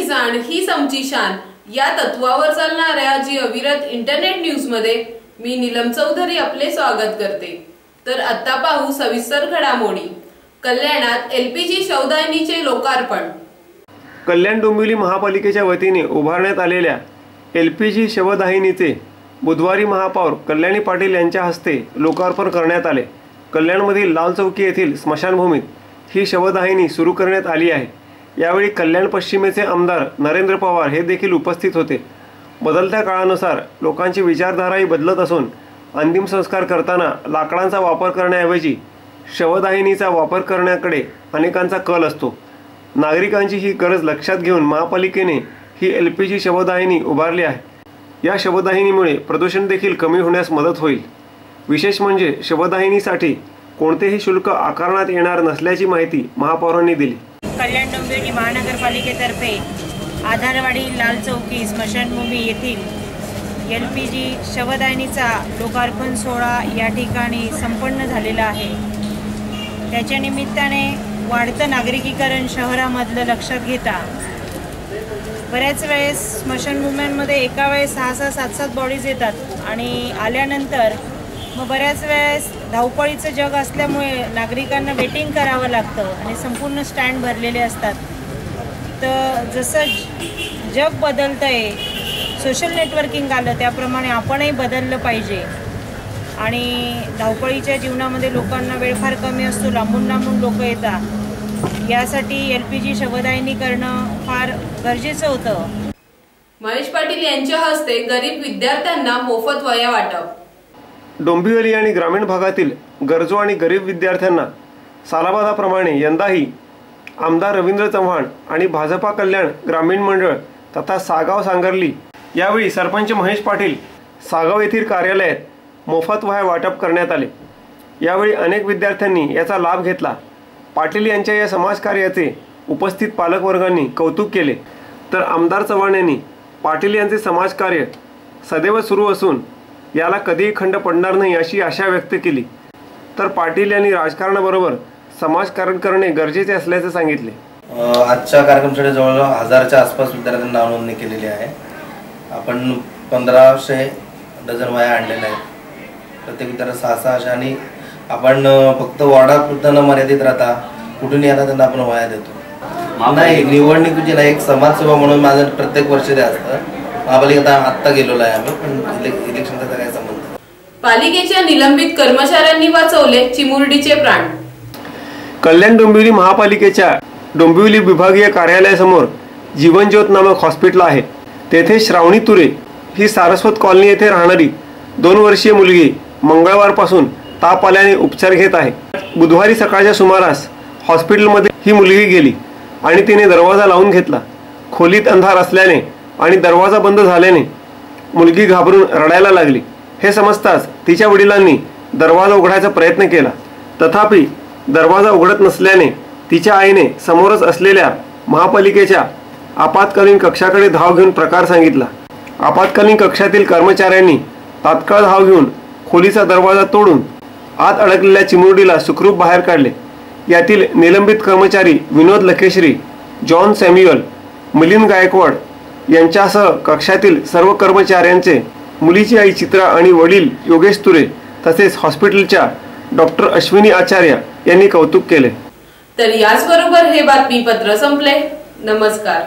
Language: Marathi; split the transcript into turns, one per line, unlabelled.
जाण हीच आमची शान या तत्वावर चालणाऱ्या जी अविरत इंटरनेट न्यूज मध्ये मी नीलम चौधरी आपले स्वागत करते। तर आता पाहू सविस्तर घडामोडी। कल्याणात एलपीजी शवदाहिनीचे लोकार्पण।
कल्याण डोंबिवली महापालिकेच्या वतीने उभारण्यात आलेल्या एलपीजी शवदाहिनीचे बुधवारी महापौर कल्याणी पाटील यांच्या हस्ते लोकार्पण करण्यात आले। कल्याणमधील लाल चौकी येथील स्मशानभूमीत ही शवदाहिनी सुरू करण्यात आली आहे। यावेळी कल्याण पश्चिमेचे आमदार नरेंद्र पवार हे देखील उपस्थित होते। बदलत्या काळानुसार लोकांची विचारधाराही बदलत असून अंतिम संस्कार करताना लाकडांचा वापर करण्याऐवजी शवदाहिनीचा वापर करण्याकडे अनेकांचा कल असतो। नागरिकांची ही गरज लक्षात घेऊन महापालिकेने ही एलपीजी शवदाहिनी उभारली आहे। या शवदाहिनीमुळे प्रदूषण देखील कमी होण्यास मदत होईल। विशेष म्हणजे शवदाहिनीसाठी कोणतेही शुल्क आकारण्यात येणार नसल्याची माहिती महापौरांनी दिली।
कल्याण डोंबिवली महानगरपालिकेतर्फे आधारवाडी लाल चौकी स्मशानभूमी येथील एलपीजी शवदाहिनीचा लोकार्पण सोहळा या ठिकाणी संपन्न झालेला आहे। त्याच्या निमित्ताने वाढतं नागरिकीकरण शहरामधलं लक्षात घेता बऱ्याच वेळेस स्मशानभूम्यांमध्ये एका वेळेस 6-6, 7-7 बॉडीज येतात आणि आल्यानंतर मग बऱ्याच वेळेस धावपळीचं जग असल्यामुळे नागरिकांना वेटिंग करावं लागतं आणि संपूर्ण स्टँड भरलेले असतात। तर जसं जग बदलतं आहे, सोशल नेटवर्किंग आलं त्याप्रमाणे आपणही बदललं पाहिजे आणि धावपळीच्या जीवनामध्ये लोकांना वेळ फार कमी असतो, लांबून लांबून लोक येतात। यासाठी एलपीजी शवदाहिनी करणं फार गरजेचं होतं।
महेश पाटील यांच्या हस्ते गरीब विद्यार्थ्यांना मोफत वह्या वाटप।
डोंबिवली आणि ग्रामीण भागातील गरजू आणि गरीब विद्यार्थ्यांना सालाबादाप्रमाणे यंदाही आमदार रवींद्र चव्हाण आणि भाजपा कल्याण ग्रामीण मंडळ तथा सागाव सांगर्ली यावेळी सरपंच महेश पाटील सागाव येथील कार्यालयात मोफत वह्या वाटप करण्यात आले। यावेळी अनेक विद्यार्थ्यांनी याचा लाभ घेतला। पाटील यांच्या या समाजकार्याचे उपस्थित पालकवर्गांनी कौतुक केले। तर आमदार चव्हाण यांनी पाटील यांचे समाजकार्य सदैव सुरू असून याला कधीही खंड पडणार नाही अशी आशा व्यक्त केली। तर पाटील यांनी राजकारणाबरोबर समाजकारण करणे गरजेचे असल्याचे सांगितले।
आजच्या कार्यक्रमासाठी जवळ 1000च्या आसपास विद्यार्थ्यांनी नाव नोंदणी केलेली आहे। आपण 1500 डझन वह्या आणलेल्या आहेत। प्रत्येक विद्यार्थी 600 आणि आपण फक्त वॉर्डापुरता न मर्यादित राहता कुठून येतात त्यांना आपण वह्या देतो। नाही, निवडणुकीची नाही, एक समाजसेवा म्हणून माझं प्रत्येक वर्षी ते असतं। महापालिकेत आत्ता गेलेलो आहे आम्ही, पण इलेक्शनचा काय संबंध।
पालिकेच्या निलंबित कर्मचाऱ्यांनी वाचवले चिमुरडीचे प्राण।
कल्याण डोंबिवली महापालिकेच्या डोंबिवली विभागीय कार्यालयासमोर जीवनज्योत नामक हॉस्पिटल आहे। तेथे श्रावणी तुरे ही सारस्वत कॉलनी येथे राहणारी 2 वर्षीय मुलगी मंगळवारपासून ताप आल्याने उपचार घेत आहे। बुधवारी सकाळच्या सुमारास हॉस्पिटलमध्ये ही मुलगी गेली आणि तिने दरवाजा लावून घेतला। खोलीत अंधार असल्याने आणि दरवाजा बंद झाल्याने मुलगी घाबरून रडायला लागली। हे समजताच तिच्या वडिलांनी दरवाजा उघडायचा प्रयत्न केला, तथापि दरवाजा उघडत नसल्याने तिच्या आईने समोरच असलेल्या महापालिकेच्या आपत्कालीन कक्षाकडे धाव घेऊन प्रकार सांगितला। आपत्कालीन कक्षातील कर्मचाऱ्यांनी तात्काळ धाव घेऊन खोलीचा दरवाजा तोडून आत अडकलेल्या चिमुरडीला सुखरूप बाहेर काढले। यातील निलंबित कर्मचारी विनोद लखेश्री, जॉन सॅम्युअल, मिलिंद गायकवाड यांच्यासह कक्षातील सर्व कर्मचाऱ्यांचे, मुलीची आई चित्रा आणि वडील योगेश तुरे तसेच हॉस्पिटलच्या डॉक्टर अश्विनी आचार्य यांनी कौतुक केले।
तर याचबरोबर हे बातमीपत्र संपले। नमस्कार।